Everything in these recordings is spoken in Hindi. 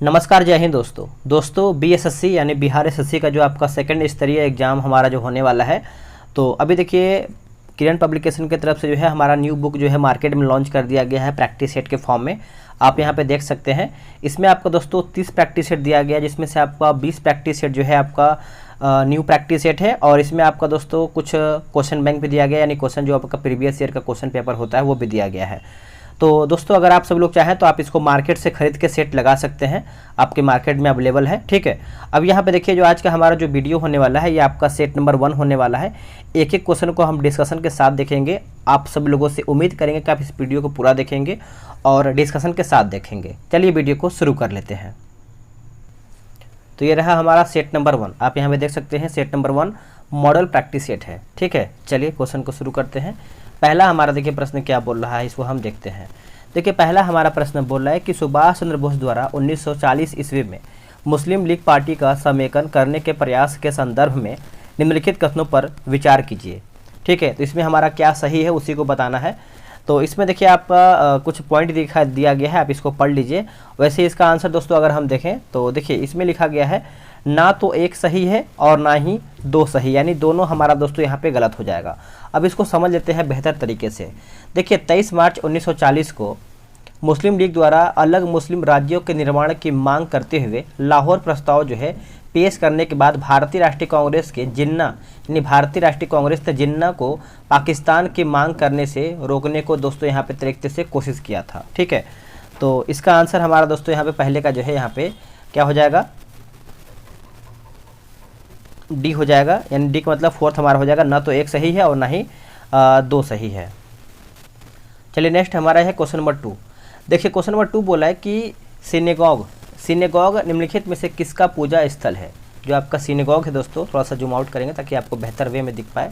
नमस्कार, जय हिंद दोस्तों बीएसएससी यानी बिहार एसएससी का जो आपका सेकंड स्तरीय एग्ज़ाम हमारा जो होने वाला है, तो अभी देखिए किरण पब्लिकेशन की तरफ से जो है हमारा न्यू बुक जो है मार्केट में लॉन्च कर दिया गया है प्रैक्टिस सेट के फॉर्म में। आप यहाँ पे देख सकते हैं। इसमें आपको दोस्तों 30 प्रैक्टिस सेट दिया गया है, जिसमें से आपका 20 प्रैक्टिस सेट जो है आपका न्यू प्रैक्टिस सेट है। और इसमें आपका दोस्तों कुछ क्वेश्चन बैंक भी दिया गया है, यानी क्वेश्चन जो आपका प्रीवियस ईयर का क्वेश्चन पेपर होता है वो भी दिया गया है। तो दोस्तों अगर आप सब लोग चाहें तो आप इसको मार्केट से खरीद के सेट लगा सकते हैं, आपके मार्केट में अवेलेबल है। ठीक है, अब यहाँ पे देखिए जो आज का हमारा जो वीडियो होने वाला है ये आपका सेट नंबर 1 होने वाला है। एक एक क्वेश्चन को हम डिस्कशन के साथ देखेंगे। आप सब लोगों से उम्मीद करेंगे कि आप इस वीडियो को पूरा देखेंगे और डिस्कशन के साथ देखेंगे। चलिए वीडियो को शुरू कर लेते हैं। तो ये रहा हमारा सेट नंबर 1। आप यहाँ पे देख सकते हैं set number 1 model practice set है। ठीक है, चलिए क्वेश्चन को शुरू करते हैं। पहला हमारा देखिए प्रश्न क्या बोल रहा है, इसको हम देखते हैं। देखिए पहला हमारा प्रश्न बोल रहा है कि सुभाष चंद्र बोस द्वारा 1940 ईस्वी में मुस्लिम लीग पार्टी का समेकन करने के प्रयास के संदर्भ में निम्नलिखित कथनों पर विचार कीजिए। ठीक है, तो इसमें हमारा क्या सही है उसी को बताना है। तो इसमें देखिए आपका कुछ पॉइंट दिया गया है, आप इसको पढ़ लीजिए। वैसे इसका आंसर दोस्तों अगर हम देखें तो देखिए इसमें लिखा गया है ना तो एक सही है और ना ही दो सही, यानी दोनों हमारा दोस्तों यहाँ पे गलत हो जाएगा। अब इसको समझ लेते हैं बेहतर तरीके से। देखिए 23 मार्च 1940 को मुस्लिम लीग द्वारा अलग मुस्लिम राज्यों के निर्माण की मांग करते हुए लाहौर प्रस्ताव जो है पेश करने के बाद भारतीय राष्ट्रीय कांग्रेस के जिन्ना यानी भारतीय राष्ट्रीय कांग्रेस ने जिन्ना को पाकिस्तान की मांग करने से रोकने को दोस्तों यहाँ पे तरीके से कोशिश किया था। ठीक है, तो इसका आंसर हमारा दोस्तों यहाँ पे पहले का जो है यहाँ पे क्या हो जाएगा, डी हो जाएगा। यानी डी का मतलब फोर्थ हमारा हो जाएगा, ना तो एक सही है और ना ही दो सही है। चलिए नेक्स्ट हमारा है क्वेश्चन नंबर 2। देखिए क्वेश्चन नंबर 2 बोला है कि सिनेगॉग निम्नलिखित में से किसका पूजा स्थल है। जो आपका सिनेगॉग है दोस्तों, थोड़ा सा जूम आउट करेंगे ताकि आपको बेहतर वे में दिख पाए।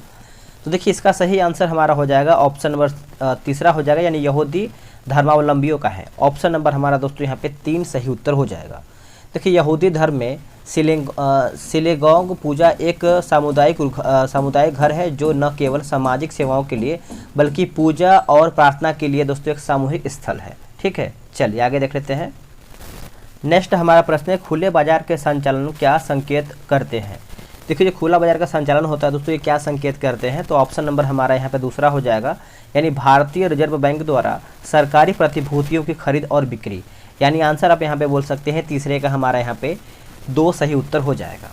तो देखिए इसका सही आंसर हमारा हो जाएगा ऑप्शन नंबर तीसरा हो जाएगा, यानी यहूदी धर्मावलंबियों का है। ऑप्शन नंबर हमारा दोस्तों यहाँ पे 3 सही उत्तर हो जाएगा। देखिए यहूदी धर्म में सिनेगॉग पूजा एक सामुदायिक घर है जो न केवल सामाजिक सेवाओं के लिए बल्कि पूजा और प्रार्थना के लिए दोस्तों एक सामूहिक स्थल है। ठीक है, चलिए आगे देख लेते हैं। नेक्स्ट हमारा प्रश्न है खुले बाजार के संचालन क्या संकेत करते हैं। देखिए जो खुला बाजार का संचालन होता है दोस्तों ये क्या संकेत करते हैं, तो ऑप्शन नंबर हमारा यहाँ पे दूसरा हो जाएगा, यानी भारतीय रिजर्व बैंक द्वारा सरकारी प्रतिभूतियों की खरीद और बिक्री। यानी आंसर आप यहाँ पे बोल सकते हैं तीसरे का हमारा यहाँ पे 2 सही उत्तर हो जाएगा।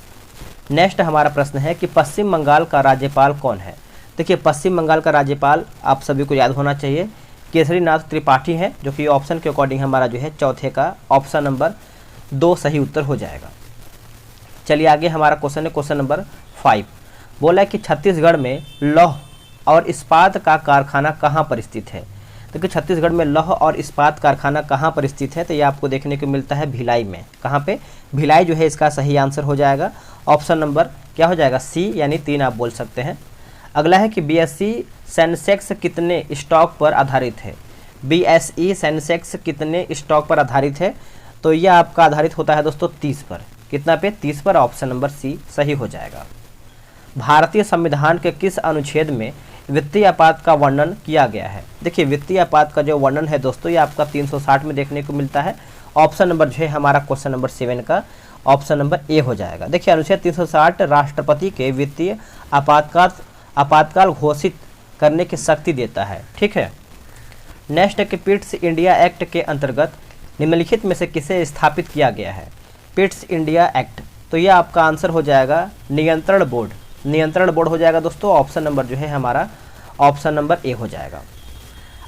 नेक्स्ट हमारा प्रश्न है कि पश्चिम बंगाल का राज्यपाल कौन है। देखिए पश्चिम बंगाल का राज्यपाल आप सभी को याद होना चाहिए केसरीनाथ त्रिपाठी है, जो कि ऑप्शन के अकॉर्डिंग हमारा जो है चौथे का ऑप्शन नंबर 2 सही उत्तर हो जाएगा। चलिए आगे हमारा क्वेश्चन है क्वेश्चन नंबर 5। बोला है कि छत्तीसगढ़ में लौह और इस्पात का कारखाना कहाँ पर स्थित है। देखिए छत्तीसगढ़ में लौह और इस्पात कारखाना कहाँ पर स्थित है, तो ये आपको देखने को मिलता है भिलाई में। कहाँ पे, भिलाई जो है इसका सही आंसर हो जाएगा। ऑप्शन नंबर क्या हो जाएगा, सी यानी 3 आप बोल सकते हैं। अगला है कि बीएसई सेंसेक्स कितने स्टॉक पर आधारित है। बीएसई सेंसेक्स कितने स्टॉक पर आधारित है, तो यह आपका आधारित होता है दोस्तों 30 पर। कितना पे, 30 पर। ऑप्शन नंबर सी सही हो जाएगा। भारतीय संविधान के किस अनुच्छेद में वित्तीय आपात का वर्णन किया गया है। देखिए वित्तीय आपात का जो वर्णन है दोस्तों ये आपका 360 में देखने को मिलता है। ऑप्शन नंबर जो है हमारा क्वेश्चन नंबर 7 का ऑप्शन नंबर ए हो जाएगा। देखिए अनुच्छेद 360 राष्ट्रपति के वित्तीय आपातकाल घोषित करने की शक्ति देता है। ठीक है, नेक्स्ट है कि पिट्स इंडिया एक्ट के अंतर्गत निम्नलिखित में से किसे स्थापित किया गया है। पिट्स इंडिया एक्ट, तो यह आपका आंसर हो जाएगा नियंत्रण बोर्ड हो जाएगा दोस्तों। ऑप्शन नंबर जो है हमारा ऑप्शन नंबर ए हो जाएगा।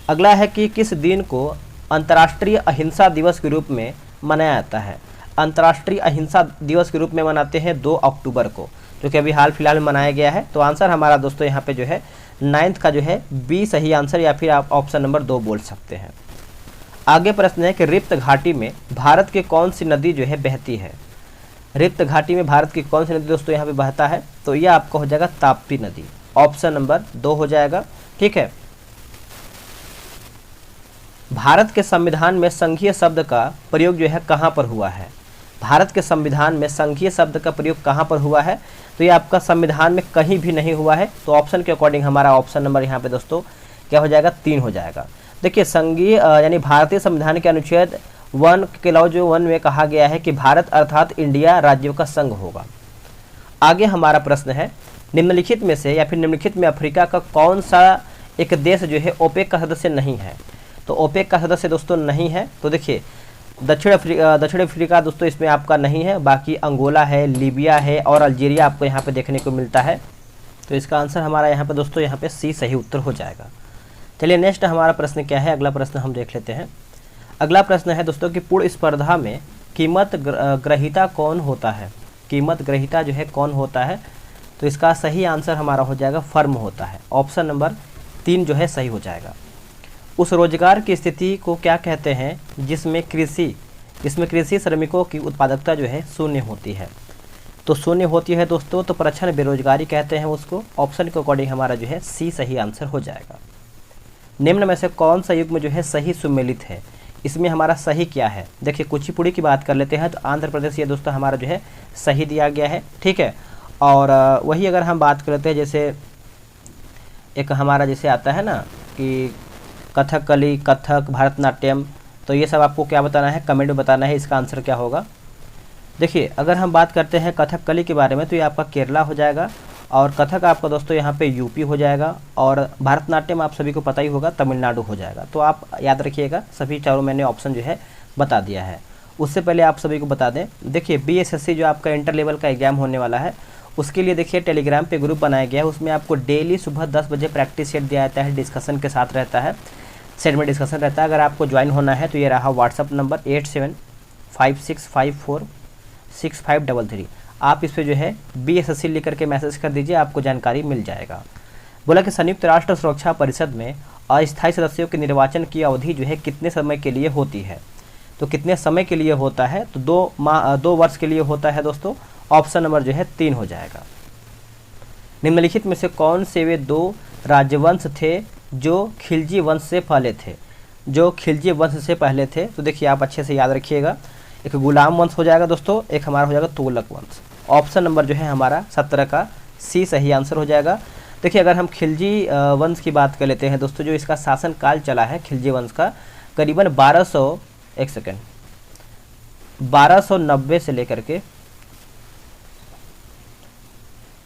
अगला है कि किस दिन को अंतर्राष्ट्रीय अहिंसा दिवस के रूप में मनाया जाता है। अंतर्राष्ट्रीय अहिंसा दिवस के रूप में मनाते हैं 2 अक्टूबर को, जो कि अभी हाल फिलहाल में मनाया गया है। तो आंसर हमारा दोस्तों यहाँ पे जो है 9th का जो है बी सही आंसर, या फिर आप ऑप्शन नंबर 2 बोल सकते हैं। आगे प्रश्न है कि रिप्त घाटी में भारत की कौन सी नदी जो है बहती है। रिप्त घाटी में भारत की कौन सी नदी दोस्तों यहाँ पे बहता है, तो यह आपका हो जाएगा ताप्ती नदी। ऑप्शन नंबर 2 हो जाएगा। ठीक है, भारत के संविधान में संघीय शब्द का प्रयोग जो है कहाँ पर हुआ है। भारत के संविधान में संघीय शब्द का प्रयोग कहाँ पर हुआ है, तो ये आपका संविधान में कहीं भी नहीं हुआ है। तो ऑप्शन के अकॉर्डिंग हमारा ऑप्शन नंबर यहाँ पे दोस्तों क्या हो जाएगा, 3 हो जाएगा। देखिए संघीय यानी भारतीय संविधान के अनुच्छेद वन के अलावा जो वन में कहा गया है कि भारत अर्थात इंडिया राज्यों का संघ होगा। आगे हमारा प्रश्न है, निम्नलिखित में से या फिर निम्नलिखित में अफ्रीका का कौन सा एक देश जो है ओपेक का सदस्य नहीं है। तो ओपेक का सदस्य दोस्तों नहीं है, तो देखिए दक्षिण अफ्रीका दोस्तों इसमें आपका नहीं है, बाकी अंगोला है, लीबिया है और अल्जीरिया आपको यहाँ पे देखने को मिलता है। तो इसका आंसर हमारा यहाँ पे दोस्तों यहाँ पे सी सही उत्तर हो जाएगा। चलिए नेक्स्ट हमारा प्रश्न क्या है, अगला प्रश्न हम देख लेते हैं। अगला प्रश्न है दोस्तों कि पूर्ण स्पर्धा में कीमत ग्रहीता कौन होता है। कीमत ग्रहीता जो है कौन होता है, तो इसका सही आंसर हमारा हो जाएगा फर्म होता है। ऑप्शन नंबर 3 जो है सही हो जाएगा। उस रोजगार की स्थिति को क्या कहते हैं जिसमें कृषि श्रमिकों की उत्पादकता जो है शून्य होती है। तो शून्य होती है दोस्तों, तो प्रच्छन्न बेरोजगारी कहते हैं उसको। ऑप्शन के अकॉर्डिंग हमारा जो है सी सही आंसर हो जाएगा। निम्न में से कौन सा युग्म जो है सही सुमेलित है, इसमें हमारा सही क्या है। देखिए कुचिपुड़ी की बात कर लेते हैं, तो आंध्र प्रदेश ये दोस्तों हमारा जो है सही दिया गया है, ठीक है। और वही अगर हम बात कर लेते हैं, जैसे एक हमारा जैसे आता है ना कि कथकली, कथक, भरतनाट्यम, तो ये सब आपको क्या बताना है, कमेंट में बताना है इसका आंसर क्या होगा। देखिए अगर हम बात करते हैं कथकली के बारे में, तो ये आपका केरला हो जाएगा, और कथक आपका दोस्तों यहाँ पे यूपी हो जाएगा, और भरतनाट्यम आप सभी को पता ही होगा तमिलनाडु हो जाएगा। तो आप याद रखिएगा, सभी चारों मैंने ऑप्शन जो है बता दिया है। उससे पहले आप सभी को बता दें, देखिए बीएसएससी जो आपका इंटर लेवल का एग्जाम होने वाला है, उसके लिए देखिए टेलीग्राम पे ग्रुप बनाया गया है। उसमें आपको डेली सुबह 10 बजे प्रैक्टिस सेट दिया जाता है, डिस्कशन के साथ रहता है, सेट में डिस्कशन रहता है। अगर आपको ज्वाइन होना है तो ये रहा व्हाट्सअप नंबर 8756546533। आप इस पर जो है बीएसएससी लिख करके मैसेज कर दीजिए, आपको जानकारी मिल जाएगा। बोला कि संयुक्त राष्ट्र सुरक्षा परिषद में अस्थायी सदस्यों के निर्वाचन की अवधि जो है कितने समय के लिए होती है। तो कितने समय के लिए होता है, तो 2 वर्ष के लिए होता है दोस्तों। ऑप्शन नंबर जो है 3 हो जाएगा। निम्नलिखित में से कौन से वे 2 राजवंश थे जो खिलजी वंश से पहले थे। जो खिलजी वंश से पहले थे, तो देखिए आप अच्छे से याद रखिएगा, एक गुलाम वंश हो जाएगा दोस्तों, एक हमारा हो जाएगा तुगलक वंश। ऑप्शन नंबर जो है हमारा 17 का सी सही आंसर हो जाएगा। देखिए अगर हम खिलजी वंश की बात कर लेते हैं दोस्तों, जो इसका शासनकाल चला है खिलजी वंश का करीबन 1290 से लेकर के,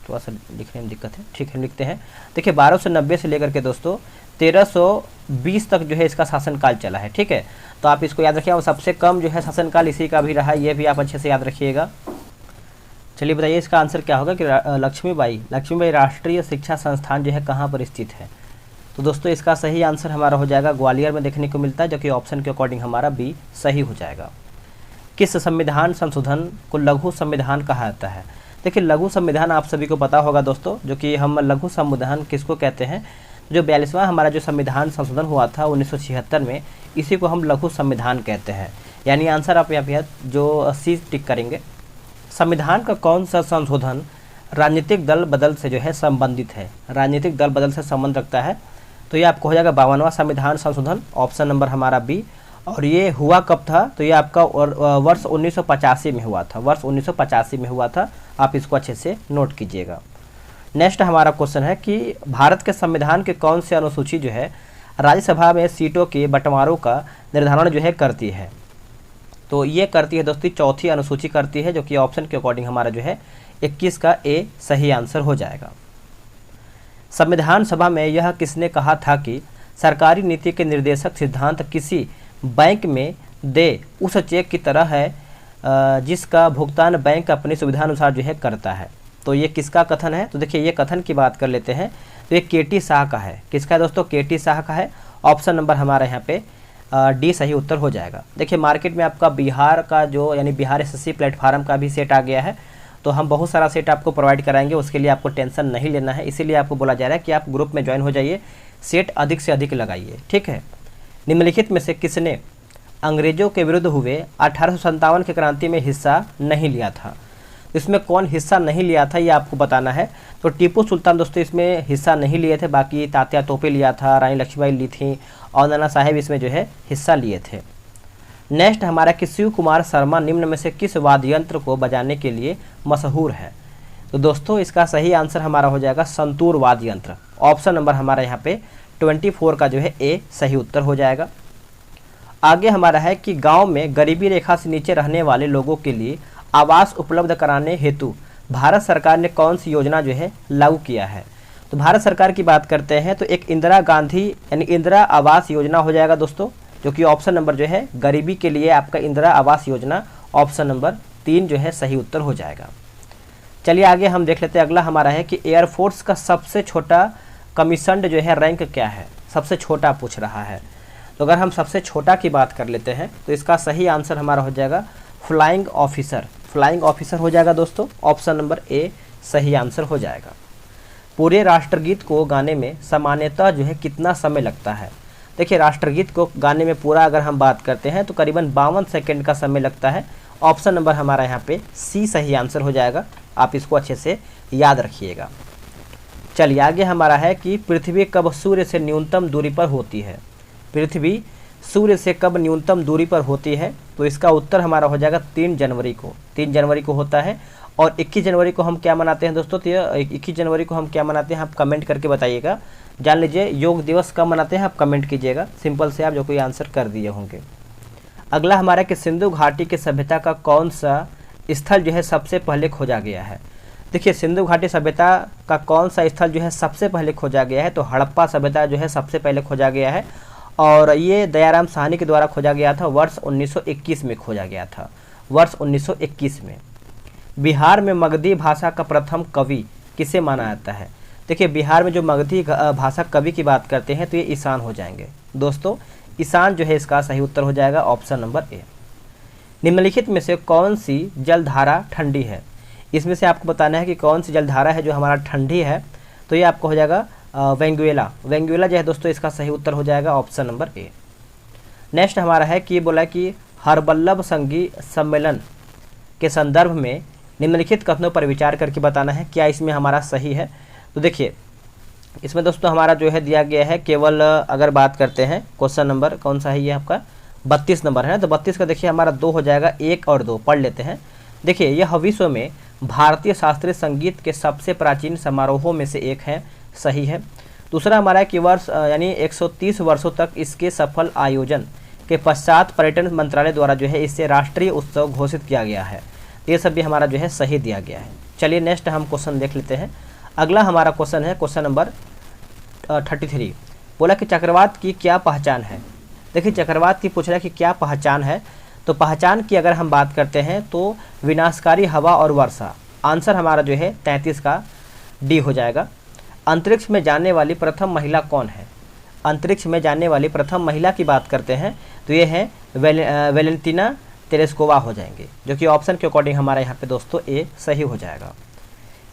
थोड़ा सा लिखने में दिक्कत है, ठीक है लिखते हैं। देखिए 1290 से लेकर के दोस्तों 1320 तक जो है इसका शासनकाल चला है, ठीक है। तो आप इसको याद रखिए, और सबसे कम जो है शासनकाल इसी का भी रहा, ये भी आप अच्छे से याद रखिएगा। चलिए बताइए इसका आंसर क्या होगा कि लक्ष्मीबाई राष्ट्रीय शिक्षा संस्थान जो है कहाँ पर स्थित है। तो दोस्तों इसका सही आंसर हमारा हो जाएगा ग्वालियर में देखने को मिलता है, जो कि ऑप्शन के अकॉर्डिंग हमारा बी सही हो जाएगा। किस संविधान संशोधन को लघु संविधान कहा जाता है। देखिए लघु संविधान आप सभी को पता होगा दोस्तों, जो कि हम लघु संविधान किसको कहते हैं। जो 42वां हमारा जो संविधान संशोधन हुआ था 1976 में, इसी को हम लघु संविधान कहते हैं। यानी आंसर आप यहाँ जो सी टिक करेंगे। संविधान का कौन सा संशोधन राजनीतिक दल बदल से जो है संबंधित है, राजनीतिक दल बदल से संबंध रखता है। तो ये आपको हो जाएगा 52वां संविधान संशोधन, ऑप्शन नंबर हमारा बी। और ये हुआ कब था, तो ये आपका वर्ष 1985 में हुआ था, वर्ष 1985 में हुआ था। आप इसको अच्छे से नोट कीजिएगा। नेक्स्ट हमारा क्वेश्चन है कि भारत के संविधान के कौन से अनुसूची जो है राज्यसभा में सीटों के बंटवारों का निर्धारण जो है करती है। तो ये करती है दोस्तों 4थी अनुसूची करती है, जो कि ऑप्शन के अकॉर्डिंग हमारा जो है 21 का ए सही आंसर हो जाएगा। संविधान सभा में यह किसने कहा था कि सरकारी नीति के निर्देशक सिद्धांत किसी बैंक में दे उस चेक की तरह है जिसका भुगतान बैंक अपनी सुविधानुसार जो है करता है। तो ये किसका कथन है, तो देखिए ये कथन की बात कर लेते हैं, तो ये केटी शाह का है। किसका है दोस्तों, केटी शाह का है। ऑप्शन नंबर हमारा यहाँ पे डी सही उत्तर हो जाएगा। देखिए मार्केट में आपका बिहार का जो यानी बिहार एसएससी प्लेटफार्म का भी सेट आ गया है, तो हम बहुत सारा सेट आपको प्रोवाइड कराएंगे, उसके लिए आपको टेंशन नहीं लेना है। इसीलिए आपको बोला जा रहा है कि आप ग्रुप में ज्वाइन हो जाइए, सेट अधिक से अधिक लगाइए, ठीक है। निम्नलिखित में से किसने अंग्रेजों के विरुद्ध हुए 1857 की क्रांति में हिस्सा नहीं लिया था। इसमें कौन हिस्सा नहीं लिया था ये आपको बताना है। तो टीपू सुल्तान दोस्तों इसमें हिस्सा नहीं लिए थे, बाकी तात्या तोपे लिया था, रानी लक्ष्मीबाई ली थी, और नाना साहेब इसमें जो है हिस्सा लिए थे। नेक्स्ट हमारा कि शिव कुमार शर्मा निम्न में से किस वाद्य यंत्र को बजाने के लिए मशहूर है। तो दोस्तों इसका सही आंसर हमारा हो जाएगा संतूर वाद्य यंत्र। ऑप्शन नंबर हमारा यहाँ पे 24 का जो है ए सही उत्तर हो जाएगा। आगे हमारा है कि गांव में गरीबी रेखा से नीचे रहने वाले लोगों के लिए आवास उपलब्ध कराने हेतु भारत सरकार ने कौन सी योजना जो है लागू किया है। तो भारत सरकार की बात करते हैं तो एक इंदिरा गांधी यानी इंदिरा आवास योजना हो जाएगा दोस्तों, जो कि ऑप्शन नंबर जो है गरीबी के लिए आपका इंदिरा आवास योजना ऑप्शन नंबर 3 जो है सही उत्तर हो जाएगा। चलिए आगे हम देख लेते हैं। अगला हमारा है कि एयरफोर्स का सबसे छोटा कमीशन्ड जो है रैंक क्या है, सबसे छोटा पूछ रहा है। तो अगर हम सबसे छोटा की बात कर लेते हैं तो इसका सही आंसर हमारा हो जाएगा फ्लाइंग ऑफिसर। फ्लाइंग ऑफिसर हो जाएगा दोस्तों, ऑप्शन नंबर ए सही आंसर हो जाएगा। पूरे राष्ट्रगीत को गाने में सामान्यतः जो है कितना समय लगता है। देखिए राष्ट्रगीत को गाने में पूरा अगर हम बात करते हैं तो करीबन 52 सेकंड का समय लगता है। ऑप्शन नंबर हमारा यहाँ पे सी सही आंसर हो जाएगा, आप इसको अच्छे से याद रखिएगा। चलिए आगे हमारा है कि पृथ्वी कब सूर्य से न्यूनतम दूरी पर होती है। पृथ्वी सूर्य से कब न्यूनतम दूरी पर होती है, तो इसका उत्तर हमारा हो जाएगा 3 जनवरी को। 3 जनवरी को होता है। और 21 जनवरी को हम क्या मनाते हैं दोस्तों, तो 21 जनवरी को हम क्या मनाते हैं आप कमेंट करके बताइएगा। जान लीजिए योग दिवस कब मनाते हैं आप कमेंट कीजिएगा, सिंपल से आप जो कोई आंसर कर दिए होंगे। अगला हमारा कि सिंधु घाटी की सभ्यता का कौन सा स्थल जो है सबसे पहले खोजा गया है। देखिए सिंधु घाटी सभ्यता का कौन सा स्थल जो है सबसे पहले खोजा गया है, तो हड़प्पा सभ्यता जो है सबसे पहले खोजा गया है और ये दयाराम साहनी के द्वारा खोजा गया था। वर्ष 1921 में खोजा गया था, वर्ष 1921 में। बिहार में मगधी भाषा का प्रथम कवि किसे माना जाता है। देखिए बिहार में जो मगधी भाषा कवि की बात करते हैं तो ये ईशान हो जाएंगे दोस्तों। ईशान जो है इसका सही उत्तर हो जाएगा ऑप्शन नंबर ए। निम्नलिखित में से कौन सी जलधारा ठंडी है। इसमें से आपको बताना है कि कौन सी जलधारा है जो हमारा ठंडी है, तो ये आपको हो जाएगा वेंगुएला। वेंगुएला जो है दोस्तों इसका सही उत्तर हो जाएगा ऑप्शन नंबर ए। नेक्स्ट हमारा है कि ये बोला कि हरवल्लभ संगीत सम्मेलन के संदर्भ में निम्नलिखित कथनों पर विचार करके बताना है क्या इसमें हमारा सही है। तो देखिए इसमें दोस्तों हमारा जो है दिया गया है केवल अगर बात करते हैं क्वेश्चन नंबर कौन सा है ये आपका 32 नंबर है ना, तो 32 का देखिए हमारा 2 हो जाएगा, 1 और 2 पढ़ लेते हैं। देखिए यह विश्व में भारतीय शास्त्रीय संगीत के सबसे प्राचीन समारोहों में से एक है, सही है। दूसरा हमारा है कि वर्ष यानी 130 वर्षों तक इसके सफल आयोजन के पश्चात पर्यटन मंत्रालय द्वारा जो है इसे राष्ट्रीय उत्सव घोषित किया गया है। ये सब भी हमारा जो है सही दिया गया है। चलिए नेक्स्ट हम क्वेश्चन देख लेते हैं। अगला हमारा क्वेश्चन है क्वेश्चन नंबर 33। बोला कि चक्रवात की क्या पहचान है। देखिए चक्रवात की पूछ रहा है कि क्या पहचान है, तो पहचान की अगर हम बात करते हैं तो विनाशकारी हवा और वर्षा। आंसर हमारा जो है 33 का डी हो जाएगा। अंतरिक्ष में जाने वाली प्रथम महिला कौन है। अंतरिक्ष में जाने वाली प्रथम महिला की बात करते हैं तो ये है वेलेंटिना तेरेस्कोवा हो जाएंगे, जो कि ऑप्शन के अकॉर्डिंग हमारा यहाँ पे दोस्तों ए सही हो जाएगा।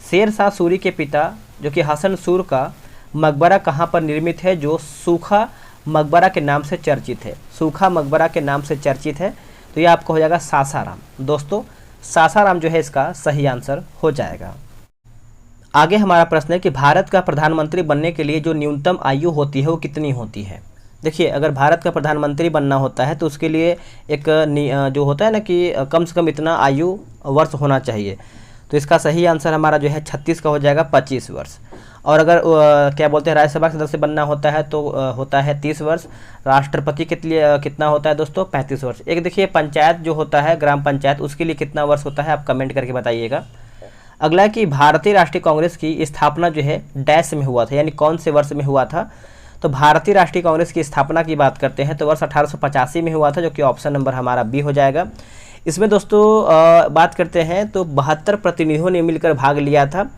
शेर शाह सूरी के पिता जो कि हसन सूर का मकबरा कहाँ पर निर्मित है, जो सूखा मकबरा के नाम से चर्चित है। सूखा मकबरा के नाम से चर्चित है, तो ये आपको हो जाएगा सासाराम। दोस्तों सासाराम जो है इसका सही आंसर हो जाएगा। आगे हमारा प्रश्न है कि भारत का प्रधानमंत्री बनने के लिए जो न्यूनतम आयु होती है वो कितनी होती है। देखिए अगर भारत का प्रधानमंत्री बनना होता है तो उसके लिए एक जो होता है ना कि कम से कम इतना आयु वर्ष होना चाहिए, तो इसका सही आंसर हमारा जो है 36 का हो जाएगा 25 वर्ष। और अगर क्या बोलते हैं राज्यसभा सदस्य बनना होता है तो होता है 30 वर्ष। राष्ट्रपति के लिए कितना होता है दोस्तों 35 वर्ष। एक देखिए पंचायत जो होता है ग्राम पंचायत उसके लिए कितना वर्ष होता है आप कमेंट करके बताइएगा। अगला कि भारतीय राष्ट्रीय कांग्रेस की स्थापना जो है डैश में हुआ था, यानी कौन से वर्ष में हुआ था। तो भारतीय राष्ट्रीय कांग्रेस की स्थापना की बात करते हैं तो वर्ष 1885 में हुआ था, जो कि ऑप्शन नंबर हमारा बी हो जाएगा। इसमें दोस्तों बात करते हैं तो 72 प्रतिनिधियों ने मिलकर भाग लिया था।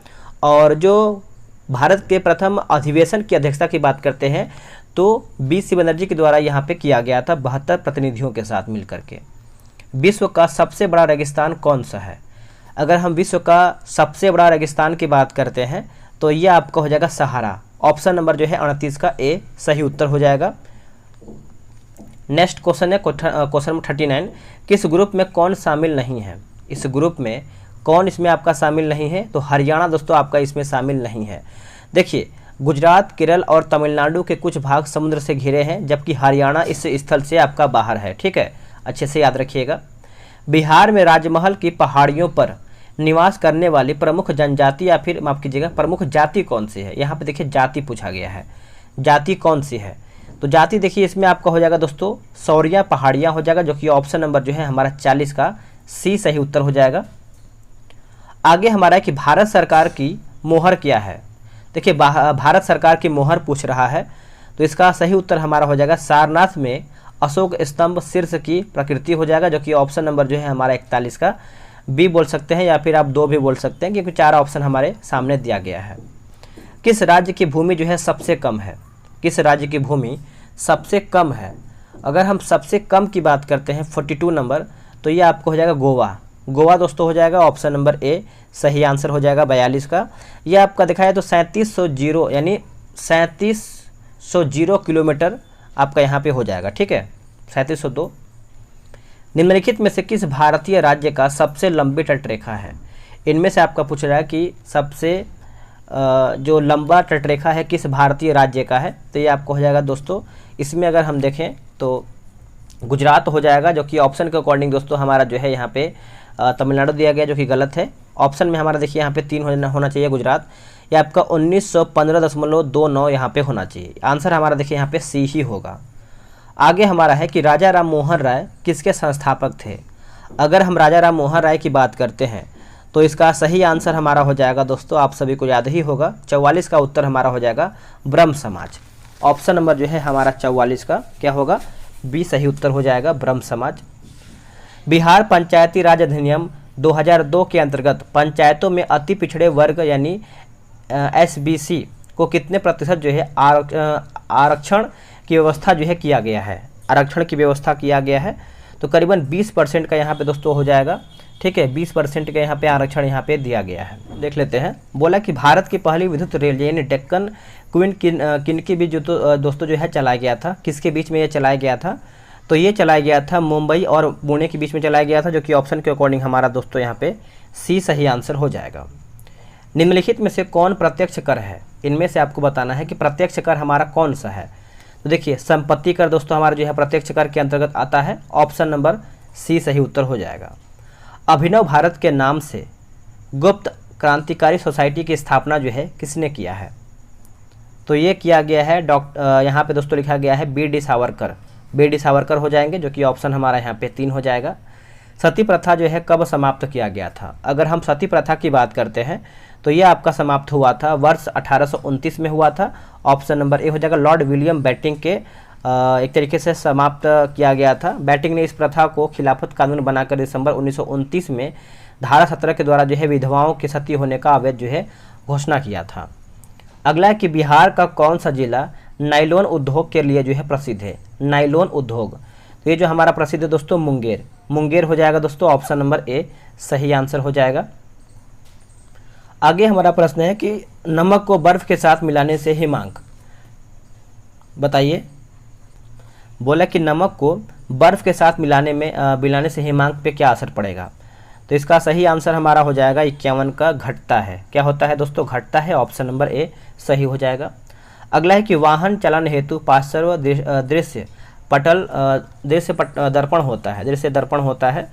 और जो भारत के प्रथम अधिवेशन की अध्यक्षता की बात करते हैं तो बी.सी. बनर्जी के द्वारा यहाँ पे किया गया था 72 प्रतिनिधियों के साथ मिलकर के। विश्व का सबसे बड़ा रेगिस्तान कौन सा है। अगर हम विश्व का सबसे बड़ा रेगिस्तान की बात करते हैं तो ये आपका हो जाएगा सहारा। ऑप्शन नंबर जो है 29 का ए सही उत्तर हो जाएगा। नेक्स्ट क्वेश्चन है क्वेश्चन नंबर 39। किस ग्रुप में कौन शामिल नहीं है। इस ग्रुप में कौन इसमें आपका शामिल नहीं है, तो हरियाणा दोस्तों आपका इसमें शामिल नहीं है। देखिए गुजरात, केरल और तमिलनाडु के कुछ भाग समुद्र से घिरे हैं, जबकि हरियाणा इस स्थल से आपका बाहर है। ठीक है, अच्छे से याद रखिएगा। बिहार में राजमहल की पहाड़ियों पर निवास करने वाली प्रमुख जनजाति या फिर माफ कीजिएगा प्रमुख जाति कौन सी है। यहाँ पे देखिए जाति पूछा गया है, जाति कौन सी है। तो जाति देखिए इसमें आपका हो जाएगा दोस्तों सौरिया पहाड़ियाँ हो जाएगा, जो कि ऑप्शन नंबर जो है हमारा 40 का सी सही उत्तर हो जाएगा। आगे हमारा है कि भारत सरकार की मोहर क्या है। देखिए भारत सरकार की मोहर पूछ रहा है, तो इसका सही उत्तर हमारा हो जाएगा सारनाथ में अशोक स्तंभ शीर्ष की प्रकृति हो जाएगा, जो कि ऑप्शन नंबर जो है हमारा 41 का बी बोल सकते हैं, या फिर आप 2 भी बोल सकते हैं, क्योंकि 4 ऑप्शन हमारे सामने दिया गया है। किस राज्य की भूमि जो है सबसे कम है? किस राज्य की भूमि सबसे कम है? अगर हम सबसे कम की बात करते हैं 42 नंबर, तो ये आपको हो जाएगा गोवा। गोवा दोस्तों हो जाएगा ऑप्शन नंबर ए सही आंसर हो जाएगा 42 का। ये आपका दिखाया तो 3700 यानी 3700 किलोमीटर आपका यहाँ पे हो जाएगा, ठीक है 3702। निम्नलिखित में से किस भारतीय राज्य का सबसे लंबी तटरेखा है? इनमें से आपका पूछ रहा है कि सबसे जो लंबा तटरेखा है किस भारतीय राज्य का है, तो ये आपको हो जाएगा दोस्तों, इसमें अगर हम देखें तो गुजरात हो जाएगा, जो कि ऑप्शन के अकॉर्डिंग दोस्तों हमारा जो है यहाँ पे तमिलनाडु दिया गया, जो कि गलत है। ऑप्शन में हमारा देखिए यहाँ पे 3 होना चाहिए गुजरात, ये आपका 1915.29 यहाँ पे होना चाहिए। आंसर हमारा देखिए यहाँ पे सी ही होगा। आगे हमारा है कि राजा राम मोहन राय किसके संस्थापक थे? अगर हम राजा राम मोहन राय की बात करते हैं तो इसका सही आंसर हमारा हो जाएगा दोस्तों, आप सभी को याद ही होगा, 44 का उत्तर हमारा हो जाएगा ब्रह्म समाज। ऑप्शन नंबर जो है हमारा 44 का क्या होगा? बी सही उत्तर हो जाएगा ब्रह्म समाज। बिहार पंचायती राज अधिनियम 2002 के अंतर्गत पंचायतों में अति पिछड़े वर्ग यानी SBC को कितने प्रतिशत जो है आरक्षण की व्यवस्था जो है किया गया है? आरक्षण की व्यवस्था किया गया है, तो करीबन 20% का यहाँ पे दोस्तों हो जाएगा, ठीक है 20% का यहाँ पे आरक्षण यहाँ पे दिया गया है। देख लेते हैं। बोला कि भारत की पहली विद्युत रेल यानी डेक्कन क्वीन किनके बीच जो दोस्तों जो है चलाया गया था? किसके बीच में ये चलाया गया था? तो ये चलाया गया था मुंबई और पुणे के बीच में चलाया गया था, जो कि ऑप्शन के अकॉर्डिंग हमारा दोस्तों यहाँ पे सी सही आंसर हो जाएगा। निम्नलिखित में से कौन प्रत्यक्ष कर है? इनमें से आपको बताना है कि प्रत्यक्ष कर हमारा कौन सा है। तो देखिए संपत्ति कर दोस्तों हमारा जो है प्रत्यक्ष कर के अंतर्गत आता है, ऑप्शन नंबर सी सही उत्तर हो जाएगा। अभिनव भारत के नाम से गुप्त क्रांतिकारी सोसाइटी की स्थापना जो है किसने किया है? तो ये किया गया है यहाँ पे दोस्तों लिखा गया है BD सावरकर। BD सावरकर हो जाएंगे, जो कि ऑप्शन हमारा यहाँ पे 3 हो जाएगा। सती प्रथा जो है कब समाप्त किया गया था? अगर हम सती प्रथा की बात करते हैं तो ये आपका समाप्त हुआ था वर्ष 1829 में हुआ था, ऑप्शन नंबर ए हो जाएगा। लॉर्ड विलियम बेटिंग के एक तरीके से समाप्त किया गया था। बेटिंग ने इस प्रथा को खिलाफत कानून बनाकर दिसंबर 1929 में धारा 17 के द्वारा जो है विधवाओं के सती होने का अवैध जो है घोषणा किया था। अगला है कि बिहार का कौन सा जिला नाइलॉन उद्योग के लिए जो है प्रसिद्ध है? नाइलॉन उद्योग, तो ये जो हमारा प्रसिद्ध है दोस्तों मुंगेर हो जाएगा दोस्तों, ऑप्शन नंबर ए सही आंसर हो जाएगा। आगे हमारा प्रश्न है कि नमक को बर्फ के साथ मिलाने से हिमांक, बताइए। बोला कि नमक को बर्फ के साथ मिलाने से हिमांक पे क्या असर पड़ेगा? तो इसका सही आंसर हमारा हो जाएगा 51 का घटता है। क्या होता है दोस्तों? घटता है, ऑप्शन नंबर ए सही हो जाएगा। अगला है कि वाहन चलन हेतु पार्श्व दृश्य दर्पण होता है,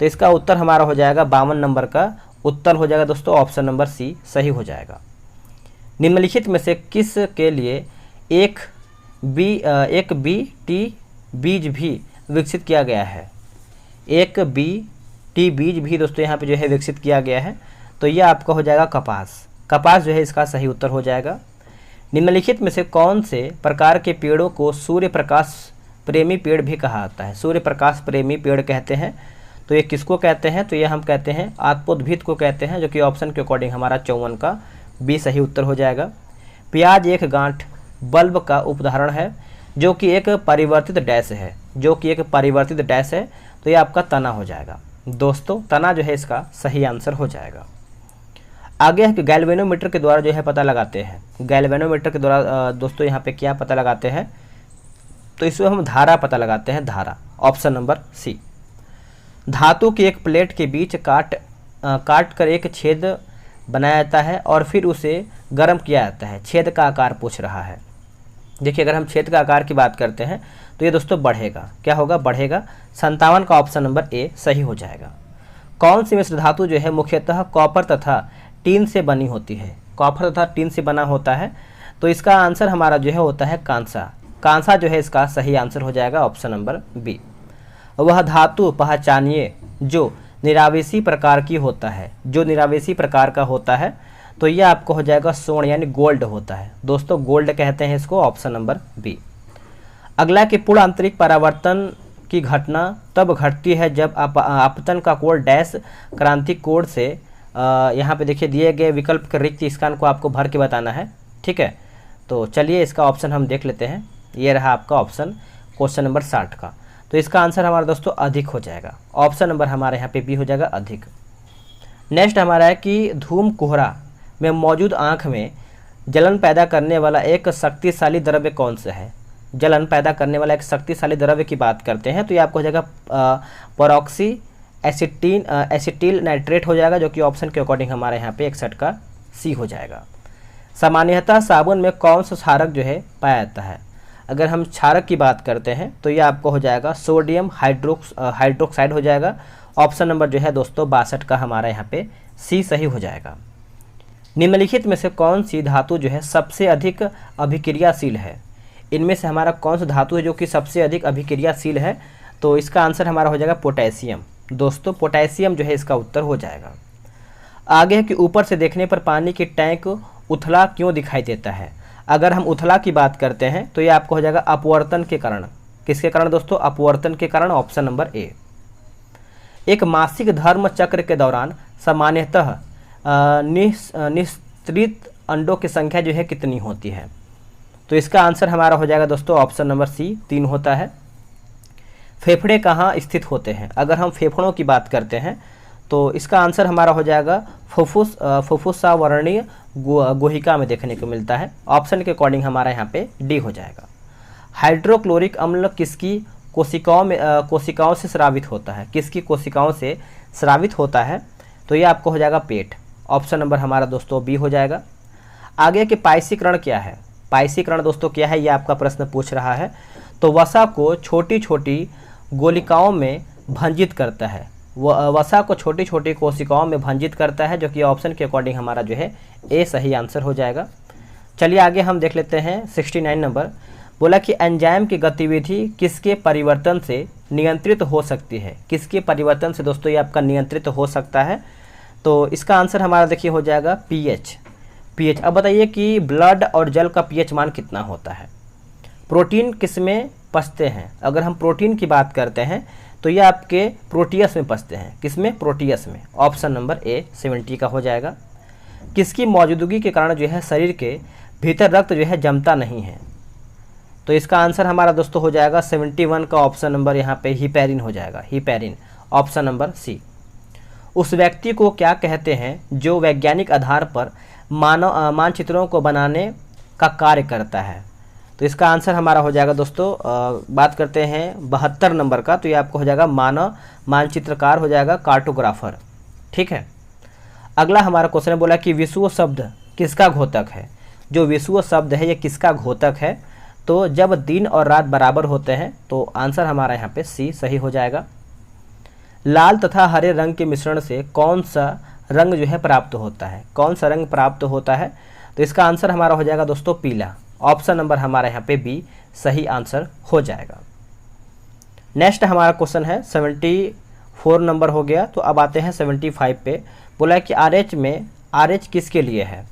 तो इसका उत्तर हमारा हो जाएगा 52 नंबर का उत्तर हो जाएगा दोस्तों, ऑप्शन नंबर सी सही हो जाएगा। निम्नलिखित में से किस के लिए एक BT बीज भी विकसित किया गया है? एक BT बीज भी दोस्तों यहाँ पे जो है विकसित किया गया है, तो ये आपका हो जाएगा कपास जो है इसका सही उत्तर हो जाएगा। निम्नलिखित में से कौन से प्रकार के पेड़ों को सूर्य प्रकाश प्रेमी पेड़ भी कहा जाता है? सूर्य प्रकाश प्रेमी पेड़ कहते हैं, तो ये किसको कहते हैं? तो ये हम कहते हैं आत्पोद्भिद को कहते हैं, जो कि ऑप्शन के अकॉर्डिंग हमारा 54 का बी सही उत्तर हो जाएगा। प्याज एक गांठ बल्ब का उदाहरण है जो कि एक परिवर्तित डैश है, तो ये आपका तना हो जाएगा दोस्तों, तना जो है इसका सही आंसर हो जाएगा। आगे है कि गैल्वेनोमीटर के द्वारा जो है पता लगाते हैं। गैल्वेनोमीटर के द्वारा दोस्तों यहाँ पे क्या पता लगाते हैं? तो इसमें हम धारा पता लगाते हैं, धारा, ऑप्शन नंबर सी। धातु की एक प्लेट के बीच काट कर एक छेद बनाया जाता है और फिर उसे गर्म किया जाता है। छेद का आकार पूछ रहा है। देखिए अगर हम छेद का आकार की बात करते हैं तो ये दोस्तों बढ़ेगा, क्या होगा? बढ़ेगा। 57 का ऑप्शन नंबर ए सही हो जाएगा। कौन सी मिश्र धातु जो है मुख्यतः कॉपर तथा टीन से बनी होती है? कॉपर तथा टीन से बना होता है, तो इसका आंसर हमारा जो है होता है कांसा। कांसा जो है इसका सही आंसर हो जाएगा ऑप्शन नंबर बी। वह धातु पहचानिए जो निरावेशी प्रकार की होता है, जो निरावेशी प्रकार का होता है, तो ये आपको हो जाएगा स्वर्ण यानी गोल्ड होता है। दोस्तों गोल्ड कहते हैं इसको, ऑप्शन नंबर बी। अगला कि पूर्ण आंतरिक परावर्तन की घटना तब घटती है जब आपतन का कोण डैश क्रांति कोण से, यहाँ पे देखिए दिए गए विकल्प के रिक्त स्थान को आपको भर के बताना है, ठीक है। तो चलिए इसका ऑप्शन हम देख लेते हैं। ये रहा आपका ऑप्शन क्वेश्चन नंबर 60 का। तो इसका आंसर हमारा दोस्तों अधिक हो जाएगा, ऑप्शन नंबर हमारे यहाँ पे बी हो जाएगा अधिक। नेक्स्ट हमारा है कि धूम कोहरा में मौजूद आँख में जलन पैदा करने वाला एक शक्तिशाली द्रव्य कौन सा है। जलन पैदा करने वाला एक शक्तिशाली द्रव्य की बात करते हैं तो ये आपको हो जाएगा परऑक्सी एसिटिल नाइट्रेट हो जाएगा, जो कि ऑप्शन के अकॉर्डिंग हमारे यहाँ पे 61 का सी हो जाएगा। सामान्यतः साबुन में कौन सा क्षारक जो है पाया जाता है। अगर हम क्षारक की बात करते हैं तो ये आपको हो जाएगा सोडियम हाइड्रोक्साइड हो जाएगा, ऑप्शन नंबर जो है दोस्तों 62 का हमारा यहाँ पे सी सही हो जाएगा। निम्नलिखित में से कौन सी धातु जो है सबसे अधिक अभिक्रियाशील है। इनमें से हमारा कौन सा धातु है जो कि सबसे अधिक अभिक्रियाशील है, तो इसका आंसर हमारा हो जाएगा पोटेशियम। दोस्तों पोटेशियम जो है इसका उत्तर हो जाएगा। आगे है कि ऊपर से देखने पर पानी की टैंक उथला क्यों दिखाई देता है। अगर हम उथला की बात करते हैं तो ये आपको हो जाएगा अपवर्तन के कारण। किसके कारण दोस्तों, अपवर्तन के कारण, ऑप्शन नंबर ए। एक मासिक धर्म चक्र के दौरान सामान्यतः निस्तृत अंडों की संख्या जो है कितनी होती है, तो इसका आंसर हमारा हो जाएगा दोस्तों ऑप्शन नंबर सी 3 होता है। फेफड़े कहाँ स्थित होते हैं। अगर हम फेफड़ों की बात करते हैं तो इसका आंसर हमारा हो जाएगा फुफ्फुसावर्णीय गुहिका में देखने को मिलता है, ऑप्शन के अकॉर्डिंग हमारा यहाँ पे डी हो जाएगा। हाइड्रोक्लोरिक अम्ल किसकी कोशिकाओं से स्रावित होता है, किसकी कोशिकाओं से स्रावित होता है, तो ये आपको हो जाएगा पेट, ऑप्शन नंबर हमारा दोस्तों बी हो जाएगा। आगे कि पाइसीकरण क्या है। पाइसीकरण दोस्तों क्या है, ये आपका प्रश्न पूछ रहा है। तो वसा को छोटी छोटी गोलिकाओं में भंजित करता है, वसा को छोटी छोटी कोशिकाओं में भंजित करता है, जो कि ऑप्शन के अकॉर्डिंग हमारा जो है ए सही आंसर हो जाएगा। चलिए आगे हम देख लेते हैं 69 नंबर। बोला कि एंजाइम की गतिविधि किसके परिवर्तन से नियंत्रित हो सकती है। किसके परिवर्तन से दोस्तों ये आपका नियंत्रित हो सकता है, तो इसका आंसर हमारा देखिए हो जाएगा पीएच। अब बताइए कि ब्लड और जल का पीएच मान कितना होता है। प्रोटीन किसमें पचते हैं। अगर हम प्रोटीन की बात करते हैं तो ये आपके प्रोटियस में पचते हैं, किसमें, प्रोटियस में, ऑप्शन नंबर ए 70 का हो जाएगा। किसकी मौजूदगी के कारण जो है शरीर के भीतर रक्त जो है जमता नहीं है, तो इसका आंसर हमारा दोस्तों हो जाएगा 71 का ऑप्शन नंबर यहाँ पे हिपैरिन हो जाएगा, हिपैरिन, ऑप्शन नंबर सी। उस व्यक्ति को क्या कहते हैं जो वैज्ञानिक आधार पर मानचित्रों को बनाने का कार्य करता है, तो इसका आंसर हमारा हो जाएगा दोस्तों बात करते हैं 72 नंबर का, तो ये आपको हो जाएगा मानचित्रकार हो जाएगा, कार्टोग्राफर, ठीक है। अगला हमारा क्वेश्चन है, बोला कि विषुव शब्द किसका घोतक है। जो विषुव शब्द है ये किसका घोतक है, तो जब दिन और रात बराबर होते हैं, तो आंसर हमारा यहाँ पे सी सही हो जाएगा। लाल तथा हरे रंग के मिश्रण से कौन सा रंग जो है प्राप्त होता है, कौन सा रंग प्राप्त होता है, तो इसका आंसर हमारा हो जाएगा दोस्तों पीला, ऑप्शन नंबर हमारा यहाँ पे बी सही आंसर हो जाएगा। नेक्स्ट हमारा क्वेश्चन है 74 नंबर हो गया। तो अब आते हैं 75 पे। बोला है कि RH में RH किसके लिए है,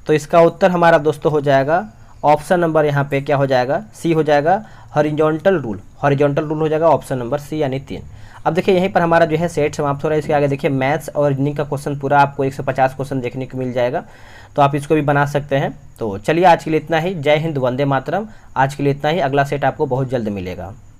तो इसका उत्तर हमारा दोस्तों हो जाएगा ऑप्शन नंबर यहाँ पे क्या हो जाएगा, सी हो जाएगा, हॉरिजॉन्टल रूल, हॉरिजॉन्टल रूल हो जाएगा, ऑप्शन नंबर सी यानी 3। अब देखिए यहीं पर हमारा जो है सेट समाप्त हो रहा है। इसके आगे देखिए मैथ्स और रीजनिंग का क्वेश्चन पूरा आपको 150 क्वेश्चन देखने को मिल जाएगा, तो आप इसको भी बना सकते हैं। तो चलिए आज के लिए इतना ही। जय हिंद, वंदे मातरम। आज के लिए इतना ही, अगला सेट आपको बहुत जल्द मिलेगा।